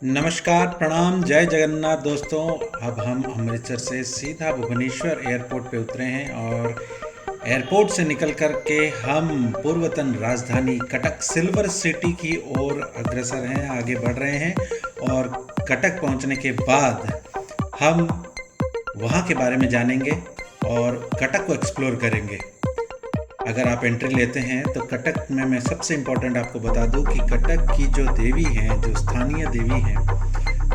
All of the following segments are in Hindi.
नमस्कार, प्रणाम, जय जगन्नाथ दोस्तों। अब हम अमृतसर से सीधा भुवनेश्वर एयरपोर्ट पे उतरे हैं और एयरपोर्ट से निकल कर के हम पूर्वतन राजधानी कटक सिल्वर सिटी की ओर अग्रसर हैं, आगे बढ़ रहे हैं। और कटक पहुंचने के बाद हम वहां के बारे में जानेंगे और कटक को एक्सप्लोर करेंगे। अगर आप एंट्री लेते हैं तो कटक में मैं सबसे इम्पोर्टेंट आपको बता दूं कि कटक की जो देवी हैं, जो स्थानीय देवी हैं,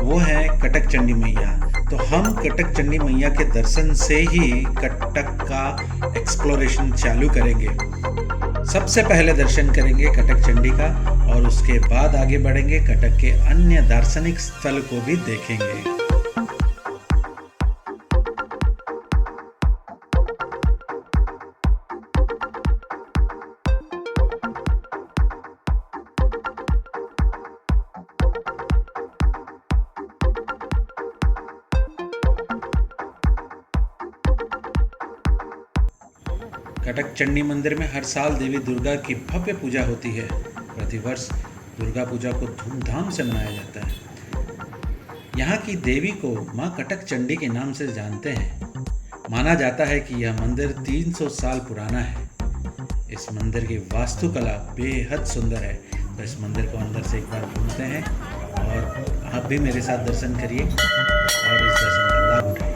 वो है कटक चंडी मैया। तो हम कटक चंडी मैया के दर्शन से ही कटक का एक्सप्लोरेशन चालू करेंगे। सबसे पहले दर्शन करेंगे कटक चंडी का और उसके बाद आगे बढ़ेंगे, कटक के अन्य दार्शनिक स्थल को भी देखेंगे। कटक चंडी मंदिर में हर साल देवी दुर्गा की भव्य पूजा होती है। प्रतिवर्ष दुर्गा पूजा को धूमधाम से मनाया जाता है। यहाँ की देवी को माँ कटक चंडी के नाम से जानते हैं। माना जाता है कि यह मंदिर 300 साल पुराना है। इस मंदिर की वास्तुकला बेहद सुंदर है। तो इस मंदिर को अंदर से एक बार घूमते हैं और आप भी मेरे साथ दर्शन करिए और इस दर्शन का लाभ उठाइए।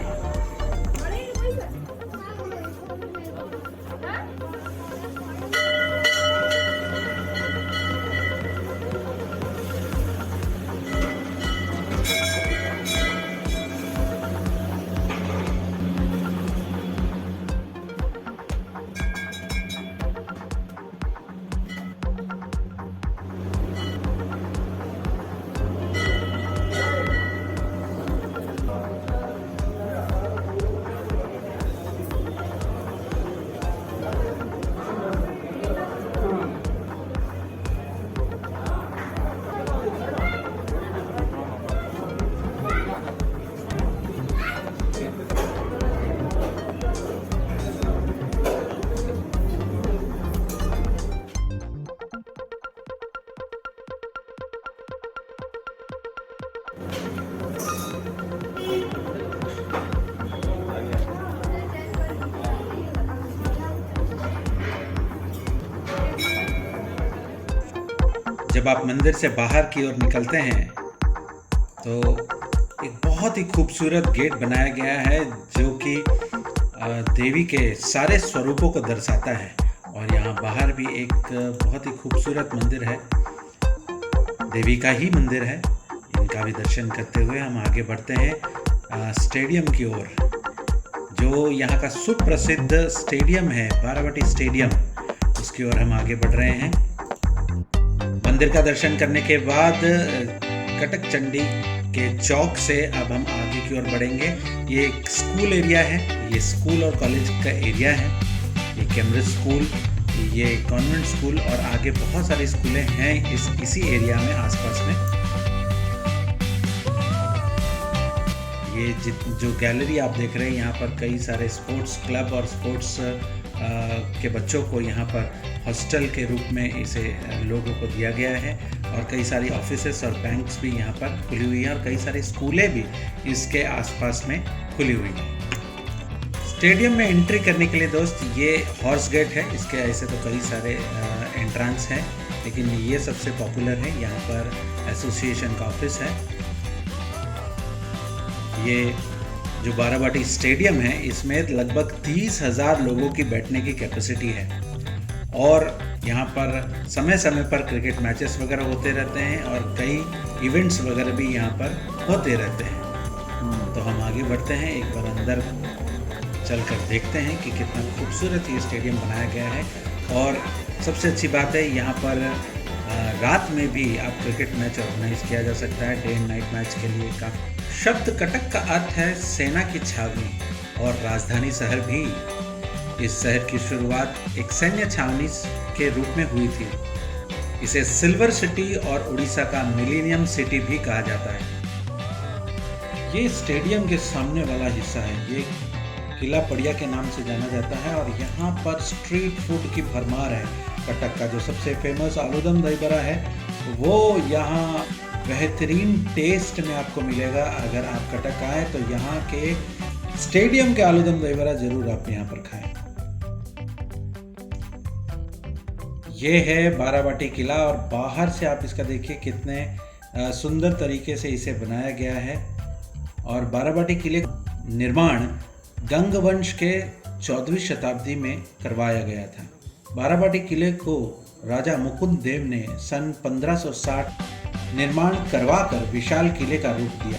जब आप मंदिर से बाहर की ओर निकलते हैं तो एक बहुत ही खूबसूरत गेट बनाया गया है जो कि देवी के सारे स्वरूपों को दर्शाता है। और यहाँ बाहर भी एक बहुत ही खूबसूरत मंदिर है, देवी का ही मंदिर है। इनका भी दर्शन करते हुए हम आगे बढ़ते हैं स्टेडियम की ओर। जो यहाँ का सुप्रसिद्ध स्टेडियम है, बारावटी स्टेडियम, उसकी ओर हम आगे बढ़ रहे हैं। मंदिर का दर्शन करने के बाद कटक चंडी के चौक से अब हम आगे की ओर बढ़ेंगे। ये एक स्कूल एरिया है, ये स्कूल और कॉलेज का एरिया है। ये कैम्ब्रिज स्कूल, ये कॉन्वेंट स्कूल और आगे बहुत सारे स्कूलें हैं इसी एरिया में, आसपास में। ये जो गैलरी आप देख रहे हैं, यहाँ पर कई सारे स्पोर्ट्स क्लब और स्पोर्ट्स के बच्चों को यहाँ पर हॉस्टल के रूप में इसे लोगों को दिया गया है। और कई सारी ऑफिसेस और बैंक्स भी यहाँ पर खुली हुई हैं और कई सारी स्कूलें भी इसके आसपास में खुली हुई हैं। स्टेडियम में एंट्री करने के लिए दोस्त ये हॉर्स गेट है। इसके ऐसे तो कई सारे एंट्रेंस हैं, लेकिन ये सबसे पॉपुलर है। यहाँ पर एसोसिएशन का ऑफिस है। ये जो बारावटी स्टेडियम है, इसमें लगभग 30,000 लोगों की बैठने की कैपेसिटी है। और यहाँ पर समय समय पर क्रिकेट मैचेस वगैरह होते रहते हैं और कई इवेंट्स वगैरह भी यहाँ पर होते रहते हैं। तो हम आगे बढ़ते हैं, एक बार अंदर चलकर देखते हैं कि कितना खूबसूरत ये स्टेडियम बनाया गया है। और सबसे अच्छी बात है, यहाँ पर रात में भी आप क्रिकेट मैच ऑर्गेनाइज किया जा सकता है, डे एंड नाइट मैच के लिए का। शब्द कटक का अर्थ है सेना की छावनी और राजधानी शहर भी। इस शहर की शुरुआत एक सैन्य छावनी के रूप में हुई थी। इसे सिल्वर सिटी और उड़ीसा का मिलेनियम सिटी भी कहा जाता है। ये स्टेडियम के सामने वाला हिस्सा है। ये किला पड़िया के नाम से जाना जाता है और यहाँ पर स्ट्रीट फूड की भरमार है। कटक का जो सबसे फेमस आलूदम दही बड़ा है वो यहाँ बेहतरीन टेस्ट में आपको मिलेगा। अगर आप कटक आए तो यहाँ के स्टेडियम के आलूदम दही बड़ा जरूर आप यहाँ पर खाएं। ये है बाराबाटी किला और बाहर से आप इसका देखिए कितने सुंदर तरीके से इसे बनाया गया है। और बाराबाटी किले का निर्माण गंग वंश के 14वीं शताब्दी में करवाया गया था। बाराबाटी किले को राजा मुकुंद देव ने सन 1560 निर्माण करवाकर विशाल किले का रूप दिया।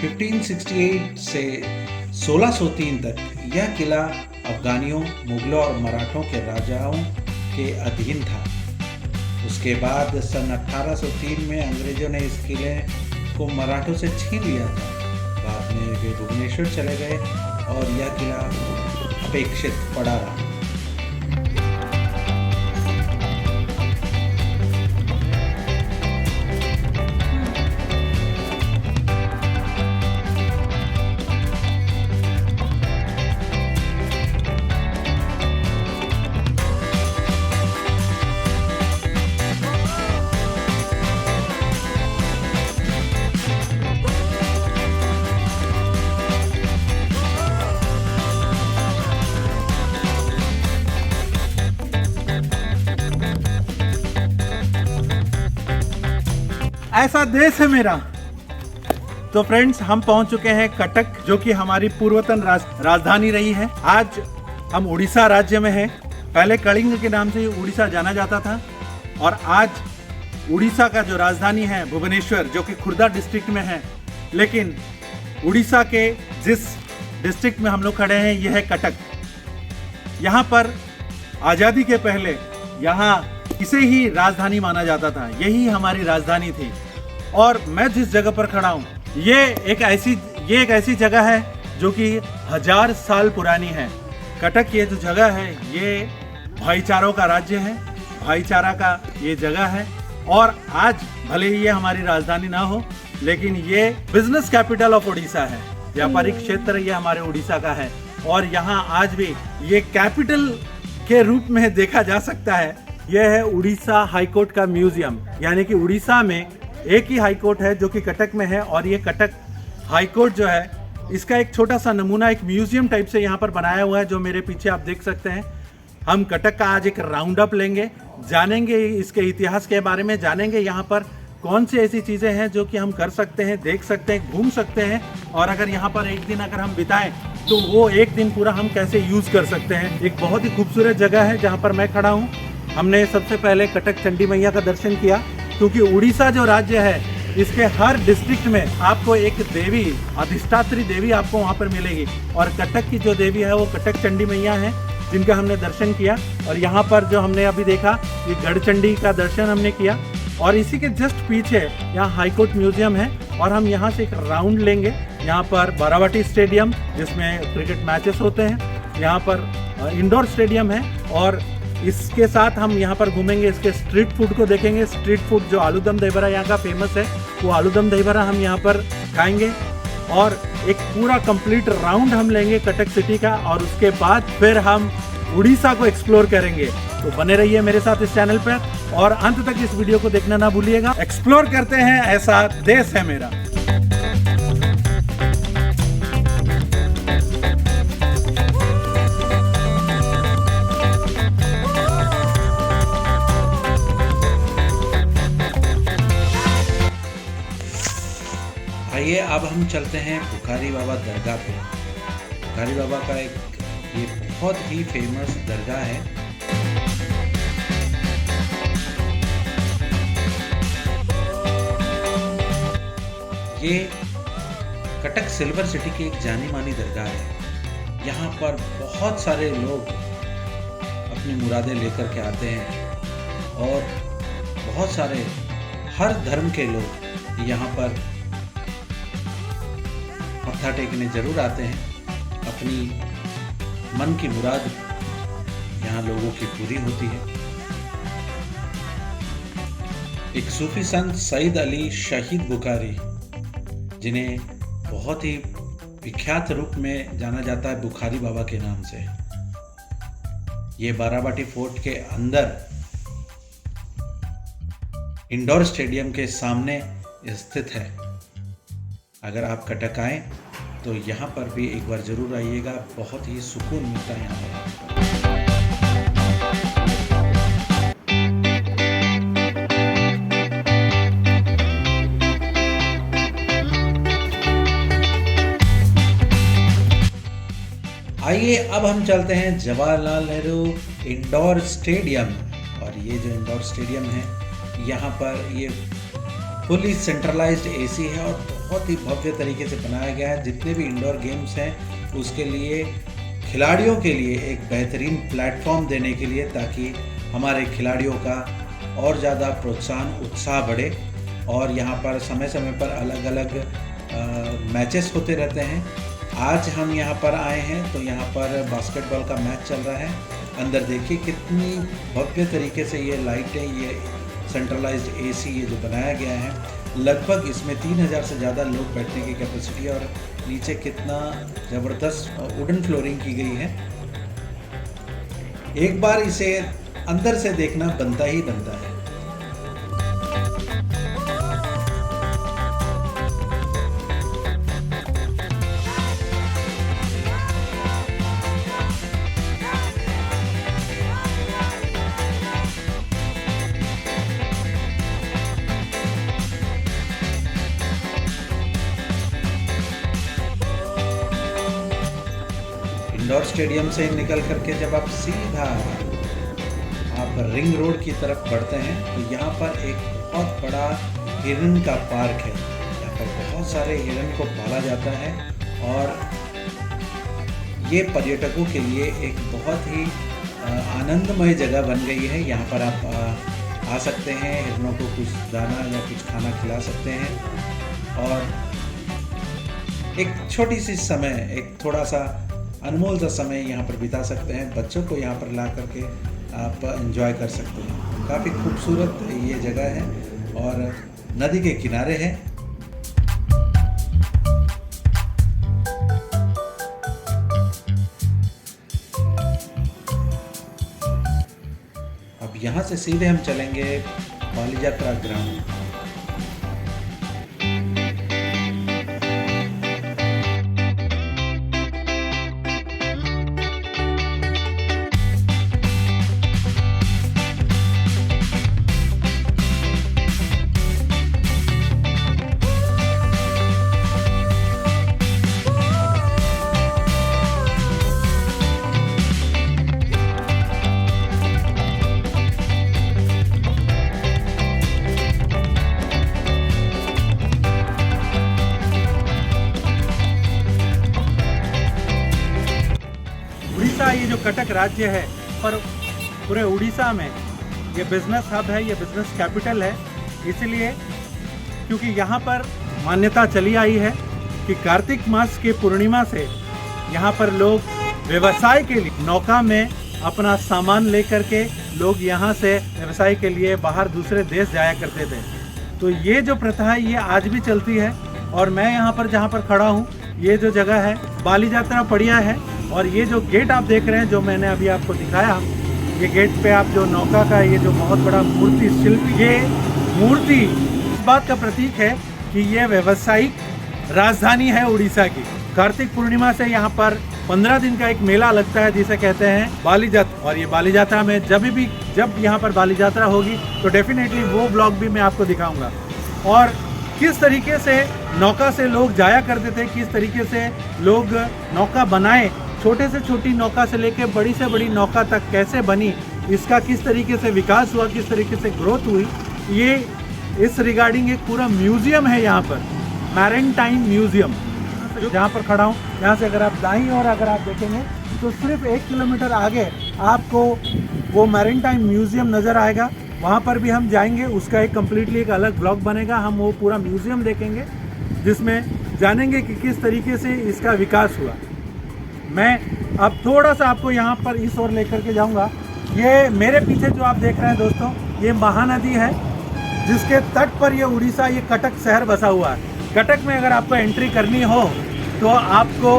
1568 से 1603 तक यह किला अफगानियों, मुगलों और मराठों के राजाओं के अधीन था। उसके बाद सन 1803 में अंग्रेजों ने इस किले को मराठों से छीन लिया था। बाद में वे भुवनेश्वर चले गए और यह किला अपेक्षित पड़ा रहा। ऐसा देश है मेरा। तो फ्रेंड्स, हम पहुंच चुके हैं कटक, जो कि हमारी पूर्वतन राजधानी रही है। आज हम उड़ीसा राज्य में हैं। पहले कलिंग के नाम से उड़ीसा जाना जाता था और आज उड़ीसा का जो राजधानी है भुवनेश्वर, जो कि खुर्दा डिस्ट्रिक्ट में है। लेकिन उड़ीसा के जिस डिस्ट्रिक्ट में हम लोग खड़े हैं यह है कटक। यहाँ पर आज़ादी के पहले यहाँ इसे ही राजधानी माना जाता था। यही हमारी राजधानी थी। और मैं जिस जगह पर खड़ा हूँ ये एक ऐसी जगह है जो कि 1000 साल पुरानी है। कटक ये जो जगह है ये भाईचारों का राज्य है, भाईचारा का ये जगह है। और आज भले ही ये हमारी राजधानी ना हो, लेकिन ये बिजनेस कैपिटल ऑफ उड़ीसा है। व्यापारिक क्षेत्र ये हमारे उड़ीसा का है और यहाँ आज भी ये कैपिटल के रूप में देखा जा सकता है। यह है उड़ीसा हाईकोर्ट का म्यूजियम, यानी कि उड़ीसा में एक ही हाईकोर्ट है जो कि कटक में है। और ये कटक हाईकोर्ट जो है इसका एक छोटा सा नमूना एक म्यूजियम टाइप से यहाँ पर बनाया हुआ है, जो मेरे पीछे आप देख सकते हैं। हम कटक का आज एक राउंड अप लेंगे, जानेंगे इसके इतिहास के बारे में, जानेंगे यहाँ पर कौन सी ऐसी चीज़ें हैं जो कि हम कर सकते हैं, देख सकते हैं, घूम सकते हैं। और अगर यहाँ पर एक दिन अगर हम बिताएं तो वो एक दिन पूरा हम कैसे यूज़ कर सकते हैं। एक बहुत ही खूबसूरत जगह है जहाँ पर मैं खड़ा हूँ। हमने सबसे पहले कटक चंडी मैया का दर्शन किया, क्योंकि उड़ीसा जो राज्य है इसके हर डिस्ट्रिक्ट में आपको एक देवी, अधिष्ठात्री देवी आपको वहाँ पर मिलेगी। और कटक की जो देवी है वो कटक चंडी मैया है, जिनका हमने दर्शन किया। और यहाँ पर जो हमने अभी देखा ये गढ़चंडी का दर्शन हमने किया। और इसी के जस्ट पीछे यहाँ हाईकोर्ट म्यूजियम है और हम यहाँ से एक राउंड लेंगे। यहाँ पर बाराबाटी स्टेडियम जिसमें क्रिकेट मैचेस होते हैं, यहाँ पर इंडोर स्टेडियम है। और इसके साथ हम यहाँ पर घूमेंगे, इसके स्ट्रीट फूड को देखेंगे। स्ट्रीट फूड जो आलूदम दही बड़ा यहाँ का फेमस है, वो आलूदम दही बड़ा हम यहाँ पर खाएंगे। और एक पूरा कंप्लीट राउंड हम लेंगे कटक सिटी का, और उसके बाद फिर हम उड़ीसा को एक्सप्लोर करेंगे। तो बने रहिए मेरे साथ इस चैनल पर और अंत तक इस वीडियो को देखना ना भूलिएगा। एक्सप्लोर करते हैं, ऐसा देश है मेरा। आइए अब हम चलते हैं बुखारी बाबा दरगाह पे। बुखारी बाबा का ये बहुत ही फेमस दरगाह है। ये कटक सिल्वर सिटी की एक जानी मानी दरगाह है। यहाँ पर बहुत सारे लोग अपनी मुरादें लेकर के आते हैं और बहुत सारे हर धर्म के लोग यहाँ पर मत्था टेकने जरूर आते हैं। अपनी मन की मुराद यहाँ लोगों की पूरी होती है। एक सूफी संत सईद अली शहीद बुखारी, जिन्हें बहुत ही विख्यात रूप में जाना जाता है बुखारी बाबा के नाम से। ये बाराबाटी फोर्ट के अंदर इंडोर स्टेडियम के सामने स्थित है। अगर आप कटक आए तो यहाँ पर भी एक बार ज़रूर आइएगा, बहुत ही सुकून मिलता है यहाँ पर। आइए अब हम चलते हैं जवाहरलाल नेहरू इंडोर स्टेडियम। और ये जो इंडोर स्टेडियम है, यहाँ पर ये फुली सेंट्रलाइज्ड एसी है और बहुत ही भव्य तरीके से बनाया गया है। जितने भी इंडोर गेम्स हैं उसके लिए खिलाड़ियों के लिए एक बेहतरीन प्लेटफॉर्म देने के लिए, ताकि हमारे खिलाड़ियों का और ज़्यादा प्रोत्साहन उत्साह बढ़े। और यहाँ पर समय समय पर अलग अलग मैचेस होते रहते हैं। आज हम यहाँ पर आए हैं तो यहाँ पर बास्केटबॉल का मैच चल रहा है। अंदर देखिए कितनी भव्य तरीके से ये लाइटें, ये सेंट्रलाइज्ड एसी ये जो बनाया गया है, लगभग इसमें 3000 से ज़्यादा लोग बैठने की कैपेसिटी है। और नीचे कितना ज़बरदस्त वुडन फ्लोरिंग की गई है। एक बार इसे अंदर से देखना बनता ही बनता है। इंडोर स्टेडियम से निकल करके जब आप सीधा आप रिंग रोड की तरफ बढ़ते हैं तो यहाँ पर एक बहुत बड़ा हिरन का पार्क है। यहाँ पर बहुत सारे हिरन को पाला जाता है और ये पर्यटकों के लिए एक बहुत ही आनंदमय जगह बन गई है। यहाँ पर आप आ सकते हैं, हिरनों को कुछ दाना या कुछ खाना खिला सकते हैं और एक छोटी सी समय, एक थोड़ा सा अनमोल सा समय यहाँ पर बिता सकते हैं। बच्चों को यहाँ पर ला करके आप एंजॉय कर सकते हैं। काफ़ी खूबसूरत ये जगह है और नदी के किनारे है। अब यहाँ से सीधे हम चलेंगे बालीजात्रा ग्राउंड। ये जो कटक राज्य है, पर पूरे उड़ीसा में ये बिजनेस हब है, ये बिजनेस कैपिटल है। इसलिए क्योंकि यहाँ पर मान्यता चली आई है कि कार्तिक मास के पूर्णिमा से यहाँ पर लोग व्यवसाय के लिए नौका में अपना सामान लेकर के लोग यहाँ से व्यवसाय के लिए बाहर दूसरे देश जाया करते थे। तो ये जो प्रथा है ये आज भी चलती है। और मैं यहाँ पर जहाँ पर खड़ा हूँ, ये जो जगह है बालीजात्रा पड़िया है। और ये जो गेट आप देख रहे हैं, जो मैंने अभी आपको दिखाया, ये गेट पे आप जो नौका का ये जो बहुत बड़ा मूर्ति शिल्प, ये मूर्ति इस बात का प्रतीक है कि ये व्यावसायिक राजधानी है उड़ीसा की। कार्तिक पूर्णिमा से यहाँ पर 15 दिन का एक मेला लगता है जिसे कहते हैं बालीजात्रा। और ये बालीजात्रा में जब यहाँ पर बालीजात्रा होगी तो डेफिनेटली वो ब्लॉग भी मैं आपको दिखाऊंगा। और किस तरीके से नौका से लोग जाया करते थे, किस तरीके से लोग नौका बनाए, छोटे से छोटी नौका से लेके बड़ी से बड़ी नौका तक कैसे बनी, इसका किस तरीके से विकास हुआ, किस तरीके से ग्रोथ हुई, ये इस रिगार्डिंग एक पूरा म्यूजियम है यहाँ पर, मैरीटाइम म्यूजियम। जहाँ पर खड़ा हूँ यहाँ से अगर आप दाईं ओर अगर आप देखेंगे तो सिर्फ 1 किलोमीटर आगे आपको वो मैरीटाइम म्यूजियम नज़र आएगा। वहाँ पर भी हम जाएंगे, उसका एक कम्प्लीटली एक अलग ब्लॉग बनेगा। हम वो पूरा म्यूजियम देखेंगे जिसमें जानेंगे कि किस तरीके से इसका विकास हुआ। मैं अब थोड़ा सा आपको यहाँ पर इस ओर लेकर के जाऊँगा। ये मेरे पीछे जो आप देख रहे हैं दोस्तों, ये महानदी है जिसके तट पर ये उड़ीसा, ये कटक शहर बसा हुआ है। कटक में अगर आपको एंट्री करनी हो तो आपको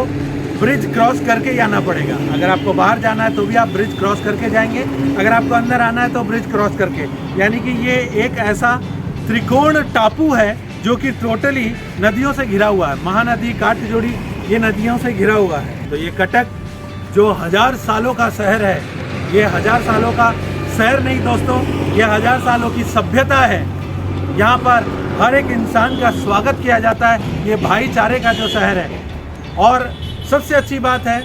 ब्रिज क्रॉस करके जाना पड़ेगा। अगर आपको बाहर जाना है तो भी आप ब्रिज क्रॉस करके जाएंगे, अगर आपको अंदर आना है तो ब्रिज क्रॉस करके। यानी कि ये एक ऐसा त्रिकोण टापू है जो कि टोटली नदियों से घिरा हुआ है। महानदी, काटजोड़ी, ये नदियों से घिरा हुआ है। तो ये कटक जो 1000 सालों का शहर है, ये 1000 सालों का शहर नहीं दोस्तों, ये 1000 सालों की सभ्यता है। यहाँ पर हर एक इंसान का स्वागत किया जाता है। ये भाईचारे का जो शहर है। और सबसे अच्छी बात है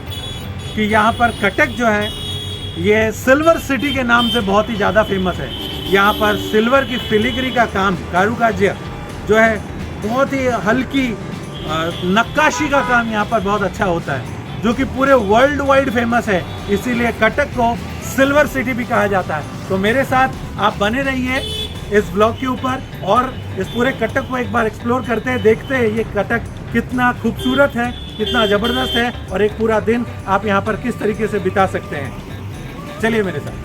कि यहाँ पर कटक जो है ये सिल्वर सिटी के नाम से बहुत ही ज़्यादा फेमस है। यहाँ पर सिल्वर की फिलिग्री का काम, कारुकार्य जो है, बहुत ही हल्की नक्काशी का काम यहाँ पर बहुत अच्छा होता है, जो कि पूरे वर्ल्ड वाइड फेमस है। इसीलिए कटक को सिल्वर सिटी भी कहा जाता है। तो मेरे साथ आप बने रहिए इस ब्लॉग के ऊपर और इस पूरे कटक को एक बार एक्सप्लोर करते हैं, देखते हैं ये कटक कितना खूबसूरत है, कितना ज़बरदस्त है और एक पूरा दिन आप यहाँ पर किस तरीके से बिता सकते हैं। चलिए मेरे साथ।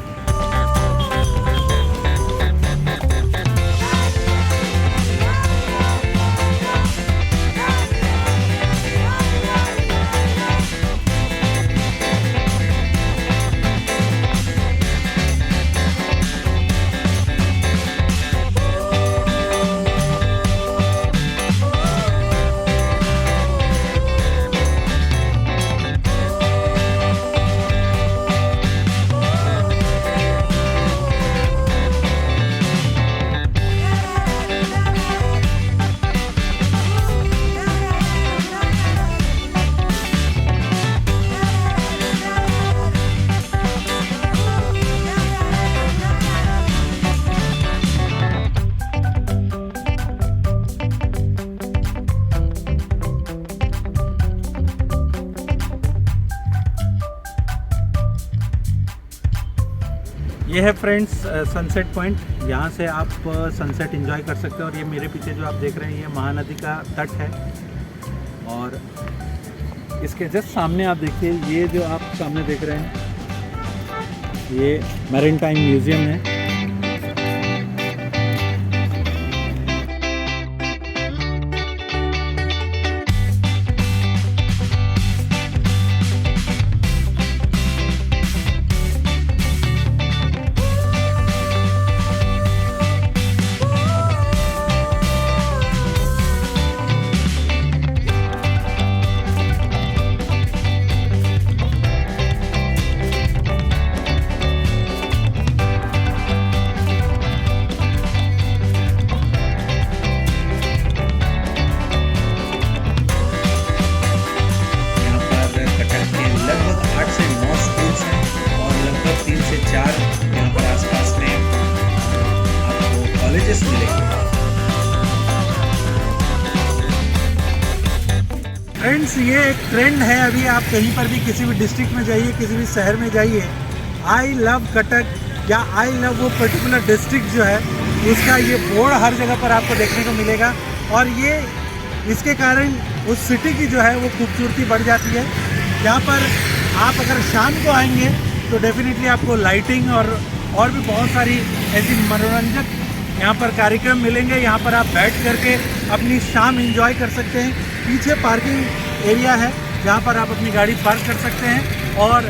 ये है फ्रेंड्स सनसेट पॉइंट। यहाँ से आप सनसेट एंजॉय कर सकते हो। और ये मेरे पीछे जो आप देख रहे हैं ये महानदी का तट है। और इसके जस्ट सामने आप देखिए, ये जो आप सामने देख रहे हैं ये मैरीटाइम म्यूजियम है। फ्रेंड्स ये एक ट्रेंड है, अभी आप कहीं पर भी किसी भी डिस्ट्रिक्ट में जाइए, किसी भी शहर में जाइए, आई लव कटक या आई लव वो पर्टिकुलर डिस्ट्रिक्ट जो है उसका ये बोर्ड हर जगह पर आपको देखने को मिलेगा। और ये इसके कारण उस सिटी की जो है वो खूबसूरती बढ़ जाती है। यहाँ पर आप अगर शाम को आएंगे तो डेफिनेटली आपको लाइटिंग और भी बहुत सारी ऐसी मनोरंजक यहाँ पर कार्यक्रम मिलेंगे। यहाँ पर आप बैठ करके अपनी शाम एंजॉय कर सकते हैं। पीछे पार्किंग एरिया है जहाँ पर आप अपनी गाड़ी पार्क कर सकते हैं और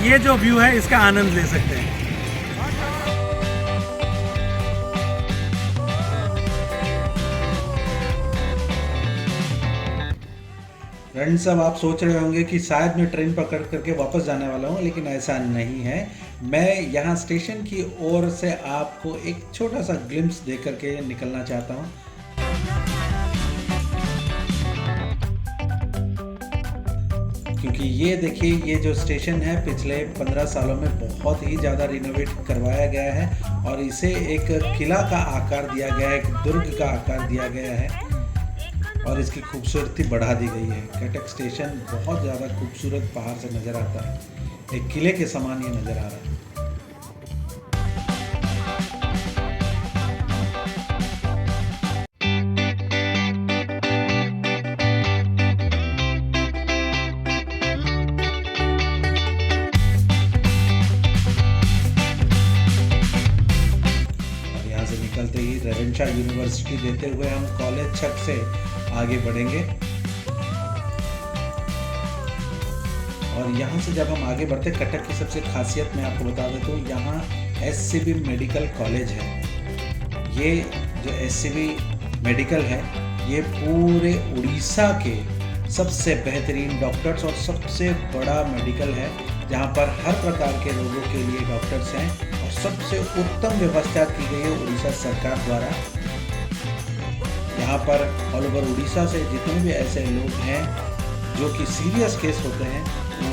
ये जो व्यू है इसका आनंद ले सकते हैं। फ्रेंड्स, अब आप सोच रहे होंगे कि शायद मैं ट्रेन पकड़ करके वापस जाने वाला हूँ, लेकिन ऐसा नहीं है। मैं यहाँ स्टेशन की ओर से आपको एक छोटा सा ग्लिम्स दे करके निकलना चाहता हूँ। क्योंकि ये देखिए, ये जो स्टेशन है पिछले 15 सालों में बहुत ही ज़्यादा रिनोवेट करवाया गया है और इसे एक किला का आकार दिया गया है, एक दुर्ग का आकार दिया गया है और इसकी खूबसूरती बढ़ा दी गई है। कटक स्टेशन बहुत ज़्यादा खूबसूरत पहाड़ से नज़र आता है, एक किले के समान ये नज़र आ रहा है। और यहाँ से निकलते ही रेवेंशा यूनिवर्सिटी देते हुए हम कॉलेज छत से आगे बढ़ेंगे। और यहाँ से जब हम आगे बढ़ते, कटक की सबसे खासियत मैं आपको बता देता हूँ, यहाँ SCB मेडिकल कॉलेज है। ये जो SCB मेडिकल है, ये पूरे उड़ीसा के सबसे बेहतरीन डॉक्टर्स और सबसे बड़ा मेडिकल है, जहाँ पर हर प्रकार के रोगों के लिए डॉक्टर्स हैं और सबसे उत्तम व्यवस्था की गई है उड़ीसा सरकार द्वारा। यहाँ पर ऑल ओवर उड़ीसा से जितने भी ऐसे लोग हैं जो कि सीरियस केस होते हैं,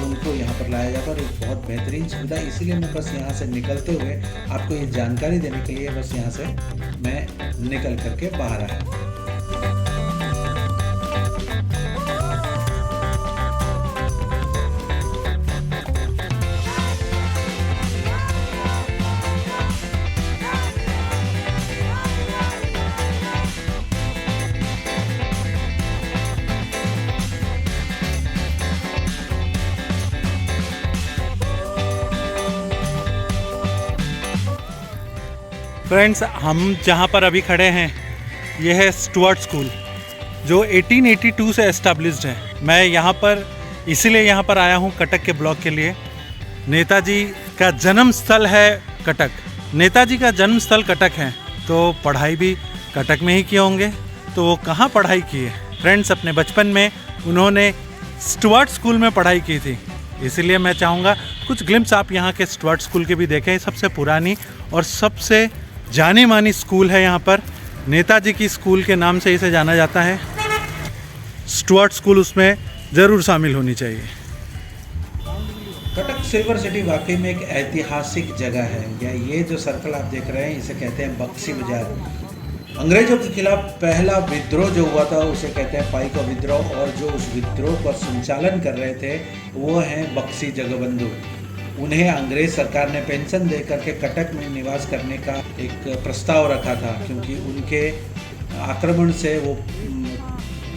उनको यहाँ पर लाया जाता है और एक बहुत बेहतरीन सुविधा। इसीलिए मैं बस यहाँ से निकलते हुए आपको ये जानकारी देने के लिए बस यहाँ से मैं निकल करके बाहर आया। फ्रेंड्स, हम जहाँ पर अभी खड़े हैं यह है स्टुअर्ट स्कूल, जो 1882 से एस्टेब्लिश्ड है। मैं यहाँ पर इसीलिए यहाँ पर आया हूँ कटक के ब्लॉग के लिए। नेताजी का जन्म स्थल है कटक। नेताजी का जन्म स्थल कटक है, तो पढ़ाई भी कटक में ही किए होंगे। तो वो कहाँ पढ़ाई की है? फ्रेंड्स, अपने बचपन में उन्होंने स्टुअर्ट स्कूल में पढ़ाई की थी। इसीलिए मैं चाहूँगा कुछ ग्लिम्स आप यहाँ के स्टुअर्ट स्कूल के भी देखें। सबसे पुरानी और सबसे जानी मानी स्कूल है यहाँ पर। नेताजी की स्कूल के नाम से इसे जाना जाता है। स्टुअर्ट स्कूल उसमें ज़रूर शामिल होनी चाहिए। कटक सिल्वर सिटी वाकई में एक ऐतिहासिक जगह है। या ये जो सर्कल आप देख रहे हैं, इसे कहते हैं बक्सी बाजार। अंग्रेजों के खिलाफ पहला विद्रोह जो हुआ था उसे कहते हैं पाई का विद्रोह, और जो उस विद्रोह का संचालन कर रहे थे वो हैं बक्सी जगबंधु। उन्हें अंग्रेज सरकार ने पेंशन दे करके कटक में निवास करने का एक प्रस्ताव रखा था, क्योंकि उनके आक्रमण से वो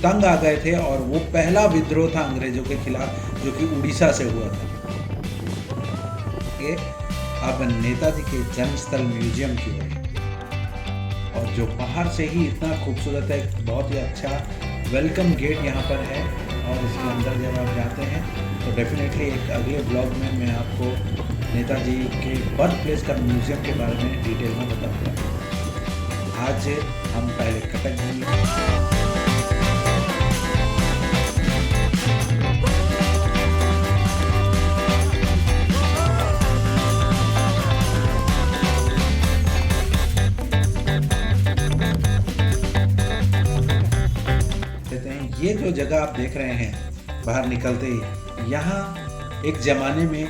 तंग आ गए थे और वो पहला विद्रोह था अंग्रेजों के खिलाफ जो कि उड़ीसा से हुआ था। ये अब नेताजी के जन्मस्थल म्यूजियम की ओर, और जो बाहर से ही इतना खूबसूरत है, बहुत ही अच्छा वेलकम गेट यहाँ पर है। और इसके अंदर जब आप जाते हैं तो डेफिनेटली एक अगले ब्लॉग में मैं आपको नेताजी के बर्थ प्लेस का म्यूज़ियम के बारे में डिटेल में बताऊँगा। आज हम पहले कटक घूमेंगे। ये जो जगह आप देख रहे हैं बाहर निकलते ही, यहाँ एक ज़माने में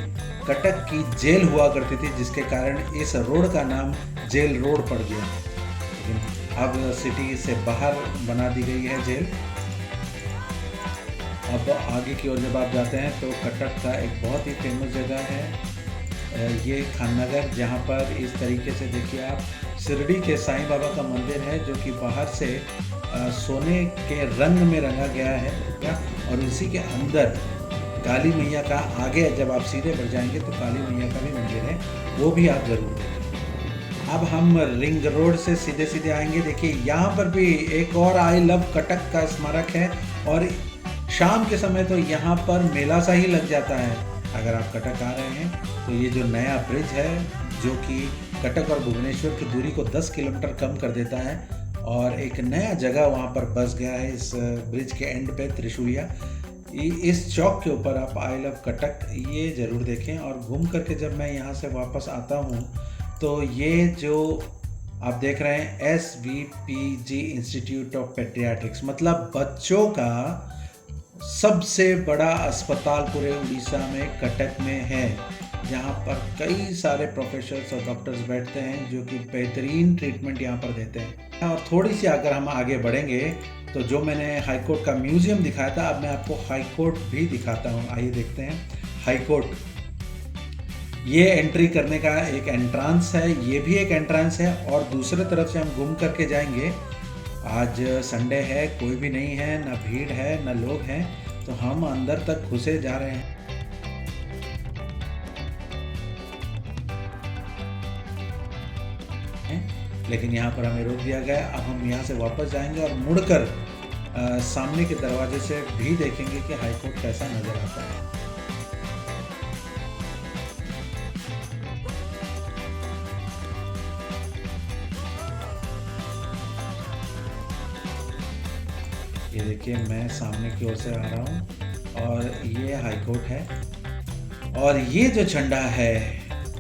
कटक की जेल हुआ करती थी, जिसके कारण इस रोड का नाम जेल रोड पड़ गया। लेकिन अब सिटी से बाहर बना दी गई है जेल। अब आगे की ओर जब आप जाते हैं तो कटक का एक बहुत ही फेमस जगह है ये खाननगर, जहाँ पर इस तरीके से देखिए आप, शिरडी के साईं बाबा का मंदिर है जो कि बाहर से सोने के रंग में रंगा गया है क्या, और उसी के अंदर काली मैया का, आगे जब आप सीधे बढ़ जाएंगे तो काली मैया का भी मंदिर है, वो भी आप ज़रूर देखें। अब हम रिंग रोड से सीधे सीधे आएंगे। देखिए यहाँ पर भी एक और आई लव कटक का स्मारक है, और शाम के समय तो यहाँ पर मेला सा ही लग जाता है। अगर आप कटक आ रहे हैं तो ये जो नया ब्रिज है जो कि कटक और भुवनेश्वर की दूरी को 10 किलोमीटर कम कर देता है, और एक नया जगह वहाँ पर बस गया है इस ब्रिज के एंड पे, त्रिशूलिया। इस चौक के ऊपर आप आई लव कटक ये ज़रूर देखें। और घूम करके जब मैं यहाँ से वापस आता हूँ तो ये जो आप देख रहे हैं SVPG इंस्टीट्यूट ऑफ पेडियाट्रिक्स, मतलब बच्चों का सबसे बड़ा अस्पताल पूरे उड़ीसा में कटक में है, जहाँ पर कई सारे प्रोफेसर्स और डॉक्टर्स बैठते हैं जो कि बेहतरीन ट्रीटमेंट यहाँ पर देते हैं। और थोड़ी सी अगर हम आगे बढ़ेंगे तो जो मैंने हाई कोर्ट का म्यूज़ियम दिखाया था, अब मैं आपको हाई कोर्ट भी दिखाता हूँ। आइए देखते हैं हाई कोर्ट। ये एंट्री करने का एक एंट्रांस है, ये भी एक एंट्रांस है, और दूसरे तरफ से हम घूम करके जाएंगे। आज संडे है, कोई भी नहीं है, ना भीड़ है ना लोग हैं, तो हम अंदर तक घुसे जा रहे हैं। लेकिन यहाँ पर हमें रोक दिया गया। अब हम यहाँ से वापस जाएंगे और मुड़कर सामने के दरवाजे से भी देखेंगे कि हाई कोर्ट कैसा नज़र आता है। ये देखिए मैं सामने की ओर से आ रहा हूँ और ये हाई कोर्ट है और ये जो झंडा है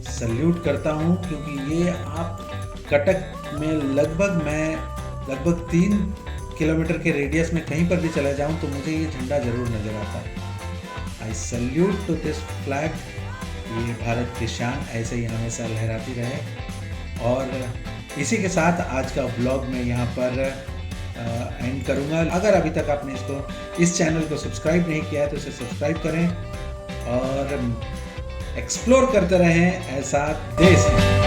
सल्यूट करता हूँ क्योंकि ये आप कटक में लगभग 3 किलोमीटर के रेडियस में कहीं पर भी चला जाऊँ तो मुझे ये झंडा ज़रूर नज़र आता है। I salute to this flag. ये भारत की शान ऐसे ही हमेशा लहराती रहे। और इसी के साथ आज का ब्लॉग मैं यहाँ पर एंड करूँगा। अगर अभी तक आपने इस चैनल को सब्सक्राइब नहीं किया है तो इसे सब्सक्राइब करें और एक्सप्लोर करते रहें ऐसा देश है।